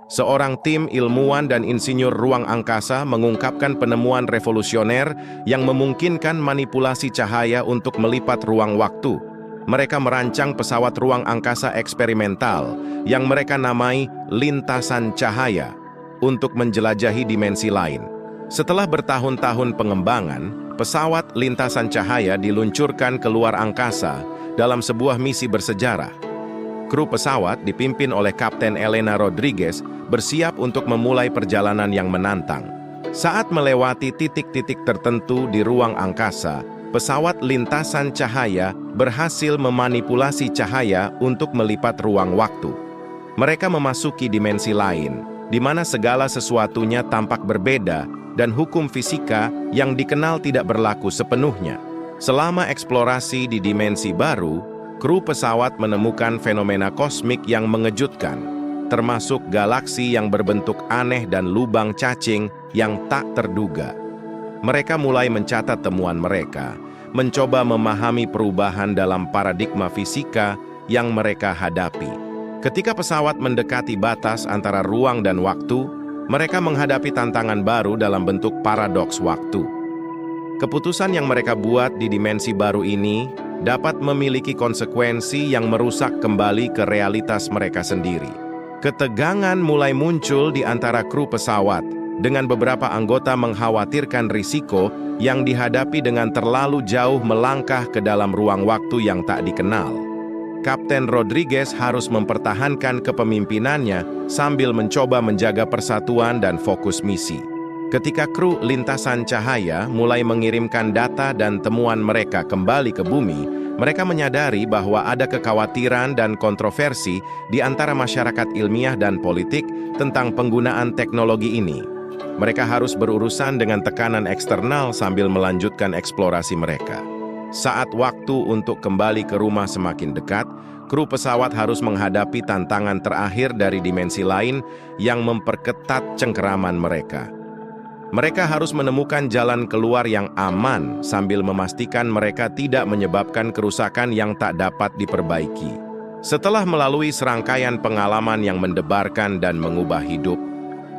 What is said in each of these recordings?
Seorang tim ilmuwan dan insinyur ruang angkasa mengungkapkan penemuan revolusioner yang memungkinkan manipulasi cahaya untuk melipat ruang waktu. Mereka merancang pesawat ruang angkasa eksperimental yang mereka namai lintasan cahaya untuk menjelajahi dimensi lain. Setelah bertahun-tahun pengembangan, pesawat lintasan cahaya diluncurkan ke luar angkasa dalam sebuah misi bersejarah. Kru pesawat dipimpin oleh Kapten Elena Rodriguez bersiap untuk memulai perjalanan yang menantang. Saat melewati titik-titik tertentu di ruang angkasa, pesawat lintasan cahaya berhasil memanipulasi cahaya untuk melipat ruang waktu. Mereka memasuki dimensi lain, di mana segala sesuatunya tampak berbeda dan hukum fisika yang dikenal tidak berlaku sepenuhnya. Selama eksplorasi di dimensi baru, kru pesawat menemukan fenomena kosmik yang mengejutkan, termasuk galaksi yang berbentuk aneh dan lubang cacing yang tak terduga. Mereka mulai mencatat temuan mereka, mencoba memahami perubahan dalam paradigma fisika yang mereka hadapi. Ketika pesawat mendekati batas antara ruang dan waktu, mereka menghadapi tantangan baru dalam bentuk paradoks waktu. Keputusan yang mereka buat di dimensi baru ini dapat memiliki konsekuensi yang merusak kembali ke realitas mereka sendiri. Ketegangan mulai muncul di antara kru pesawat, dengan beberapa anggota mengkhawatirkan risiko yang dihadapi dengan terlalu jauh melangkah ke dalam ruang waktu yang tak dikenal. Kapten Rodriguez harus mempertahankan kepemimpinannya sambil mencoba menjaga persatuan dan fokus misi. Ketika kru lintasan cahaya mulai mengirimkan data dan temuan mereka kembali ke bumi, mereka menyadari bahwa ada kekhawatiran dan kontroversi di antara masyarakat ilmiah dan politik tentang penggunaan teknologi ini. Mereka harus berurusan dengan tekanan eksternal sambil melanjutkan eksplorasi mereka. Saat waktu untuk kembali ke rumah semakin dekat, kru pesawat harus menghadapi tantangan terakhir dari dimensi lain yang memperketat cengkeraman mereka. Mereka harus menemukan jalan keluar yang aman sambil memastikan mereka tidak menyebabkan kerusakan yang tak dapat diperbaiki. Setelah melalui serangkaian pengalaman yang mendebarkan dan mengubah hidup,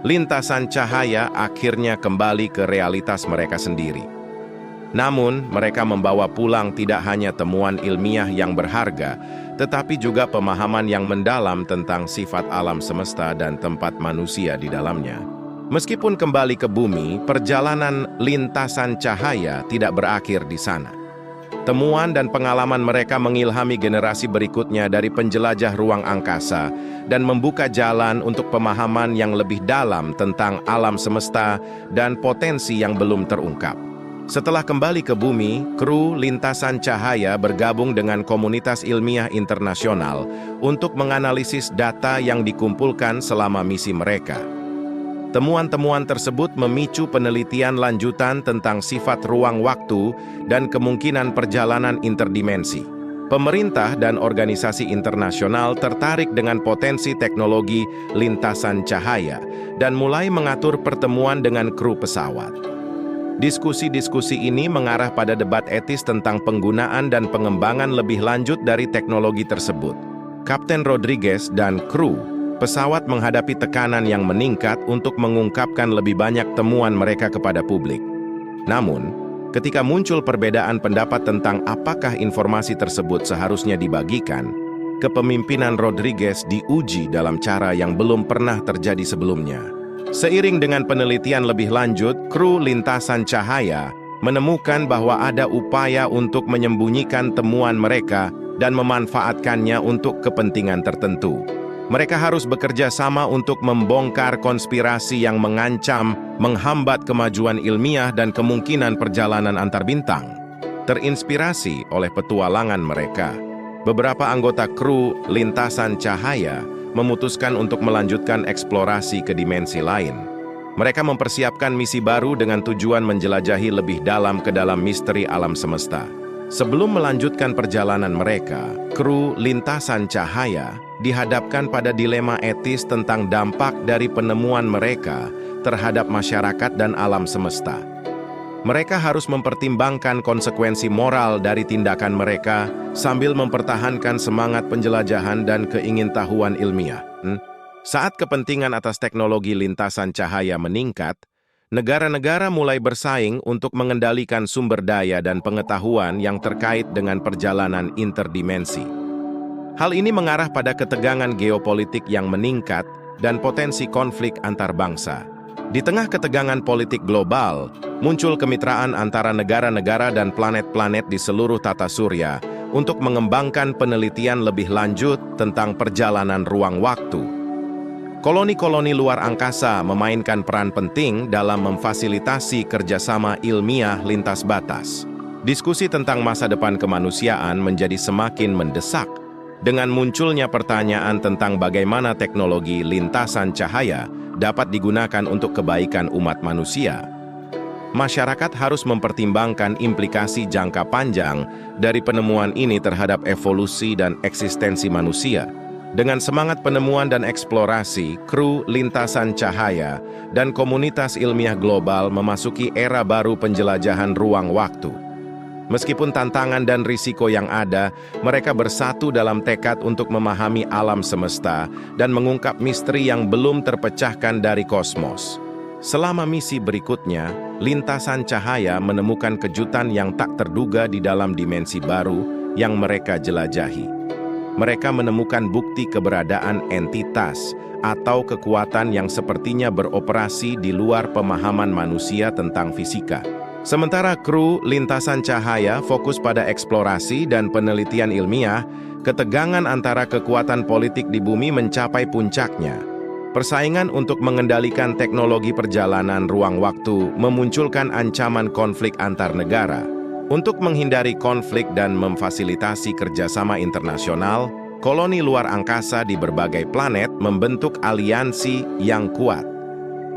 lintasan cahaya akhirnya kembali ke realitas mereka sendiri. Namun, mereka membawa pulang tidak hanya temuan ilmiah yang berharga, tetapi juga pemahaman yang mendalam tentang sifat alam semesta dan tempat manusia di dalamnya. Meskipun kembali ke bumi, perjalanan lintasan cahaya tidak berakhir di sana. Temuan dan pengalaman mereka mengilhami generasi berikutnya dari penjelajah ruang angkasa dan membuka jalan untuk pemahaman yang lebih dalam tentang alam semesta dan potensi yang belum terungkap. Setelah kembali ke bumi, kru lintasan cahaya bergabung dengan komunitas ilmiah internasional untuk menganalisis data yang dikumpulkan selama misi mereka. Temuan-temuan tersebut memicu penelitian lanjutan tentang sifat ruang waktu dan kemungkinan perjalanan interdimensi. Pemerintah dan organisasi internasional tertarik dengan potensi teknologi lintasan cahaya dan mulai mengatur pertemuan dengan kru pesawat. Diskusi-diskusi ini mengarah pada debat etis tentang penggunaan dan pengembangan lebih lanjut dari teknologi tersebut. Kapten Rodriguez dan kru pesawat menghadapi tekanan yang meningkat untuk mengungkapkan lebih banyak temuan mereka kepada publik. Namun, ketika muncul perbedaan pendapat tentang apakah informasi tersebut seharusnya dibagikan, kepemimpinan Rodriguez diuji dalam cara yang belum pernah terjadi sebelumnya. Seiring dengan penelitian lebih lanjut, kru lintasan cahaya menemukan bahwa ada upaya untuk menyembunyikan temuan mereka dan memanfaatkannya untuk kepentingan tertentu. Mereka harus bekerja sama untuk membongkar konspirasi yang mengancam, menghambat kemajuan ilmiah dan kemungkinan perjalanan antar bintang. Terinspirasi oleh petualangan mereka, beberapa anggota kru lintasan cahaya memutuskan untuk melanjutkan eksplorasi ke dimensi lain. Mereka mempersiapkan misi baru dengan tujuan menjelajahi lebih dalam ke dalam misteri alam semesta. Sebelum melanjutkan perjalanan mereka, kru lintasan cahaya dihadapkan pada dilema etis tentang dampak dari penemuan mereka terhadap masyarakat dan alam semesta. Mereka harus mempertimbangkan konsekuensi moral dari tindakan mereka sambil mempertahankan semangat penjelajahan dan keingintahuan ilmiah. Saat kepentingan atas teknologi lintasan cahaya meningkat, negara-negara mulai bersaing untuk mengendalikan sumber daya dan pengetahuan yang terkait dengan perjalanan interdimensi. Hal ini mengarah pada ketegangan geopolitik yang meningkat dan potensi konflik antar bangsa. Di tengah ketegangan politik global, muncul kemitraan antara negara-negara dan planet-planet di seluruh tata surya untuk mengembangkan penelitian lebih lanjut tentang perjalanan ruang waktu. Koloni-koloni luar angkasa memainkan peran penting dalam memfasilitasi kerjasama ilmiah lintas batas. Diskusi tentang masa depan kemanusiaan menjadi semakin mendesak dengan munculnya pertanyaan tentang bagaimana teknologi lintasan cahaya dapat digunakan untuk kebaikan umat manusia. Masyarakat harus mempertimbangkan implikasi jangka panjang dari penemuan ini terhadap evolusi dan eksistensi manusia. Dengan semangat penemuan dan eksplorasi, kru lintasan cahaya dan komunitas ilmiah global memasuki era baru penjelajahan ruang waktu. Meskipun tantangan dan risiko yang ada, mereka bersatu dalam tekad untuk memahami alam semesta dan mengungkap misteri yang belum terpecahkan dari kosmos. Selama misi berikutnya, lintasan cahaya menemukan kejutan yang tak terduga di dalam dimensi baru yang mereka jelajahi. Mereka menemukan bukti keberadaan entitas atau kekuatan yang sepertinya beroperasi di luar pemahaman manusia tentang fisika. Sementara kru lintasan cahaya fokus pada eksplorasi dan penelitian ilmiah, ketegangan antara kekuatan politik di bumi mencapai puncaknya. Persaingan untuk mengendalikan teknologi perjalanan ruang waktu memunculkan ancaman konflik antar negara. Untuk menghindari konflik dan memfasilitasi kerjasama internasional, koloni luar angkasa di berbagai planet membentuk aliansi yang kuat.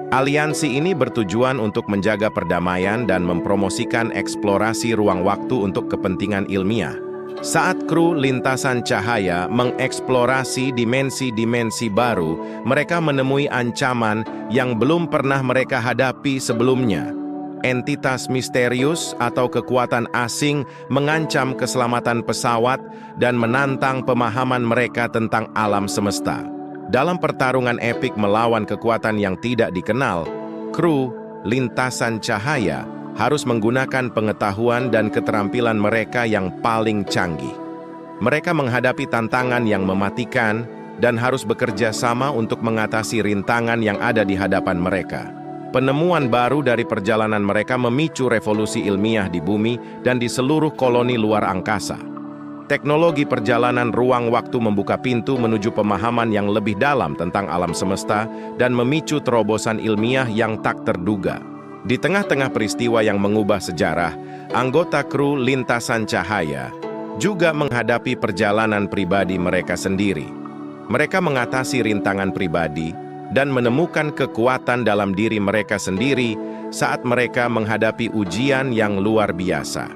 Aliansi ini bertujuan untuk menjaga perdamaian dan mempromosikan eksplorasi ruang waktu untuk kepentingan ilmiah. Saat kru lintasan cahaya mengeksplorasi dimensi-dimensi baru, mereka menemui ancaman yang belum pernah mereka hadapi sebelumnya. Entitas misterius atau kekuatan asing mengancam keselamatan pesawat dan menantang pemahaman mereka tentang alam semesta. Dalam pertarungan epik melawan kekuatan yang tidak dikenal, kru lintasan cahaya harus menggunakan pengetahuan dan keterampilan mereka yang paling canggih. Mereka menghadapi tantangan yang mematikan dan harus bekerja sama untuk mengatasi rintangan yang ada di hadapan mereka. Penemuan baru dari perjalanan mereka memicu revolusi ilmiah di bumi dan di seluruh koloni luar angkasa. Teknologi perjalanan ruang waktu membuka pintu menuju pemahaman yang lebih dalam tentang alam semesta dan memicu terobosan ilmiah yang tak terduga. Di tengah-tengah peristiwa yang mengubah sejarah, anggota kru lintasan cahaya juga menghadapi perjalanan pribadi mereka sendiri. Mereka mengatasi rintangan pribadi dan menemukan kekuatan dalam diri mereka sendiri saat mereka menghadapi ujian yang luar biasa.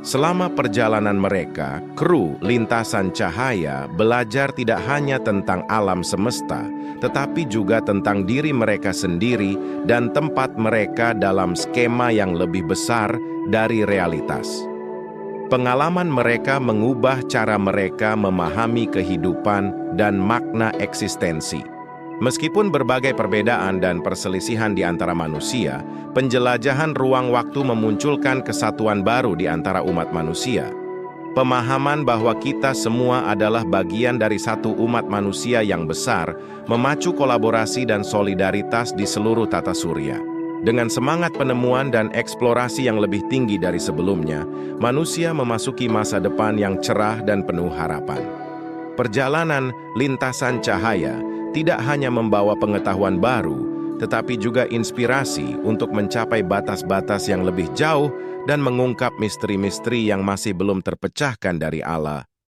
Selama perjalanan mereka, kru lintasan cahaya belajar tidak hanya tentang alam semesta, tetapi juga tentang diri mereka sendiri dan tempat mereka dalam skema yang lebih besar dari realitas. Pengalaman mereka mengubah cara mereka memahami kehidupan dan makna eksistensi. Meskipun berbagai perbedaan dan perselisihan di antara manusia, penjelajahan ruang waktu memunculkan kesatuan baru di antara umat manusia. Pemahaman bahwa kita semua adalah bagian dari satu umat manusia yang besar, memacu kolaborasi dan solidaritas di seluruh tata surya. Dengan semangat penemuan dan eksplorasi yang lebih tinggi dari sebelumnya, manusia memasuki masa depan yang cerah dan penuh harapan. Perjalanan lintasan cahaya tidak hanya membawa pengetahuan baru, tetapi juga inspirasi untuk mencapai batas-batas yang lebih jauh dan mengungkap misteri-misteri yang masih belum terpecahkan dari Allah.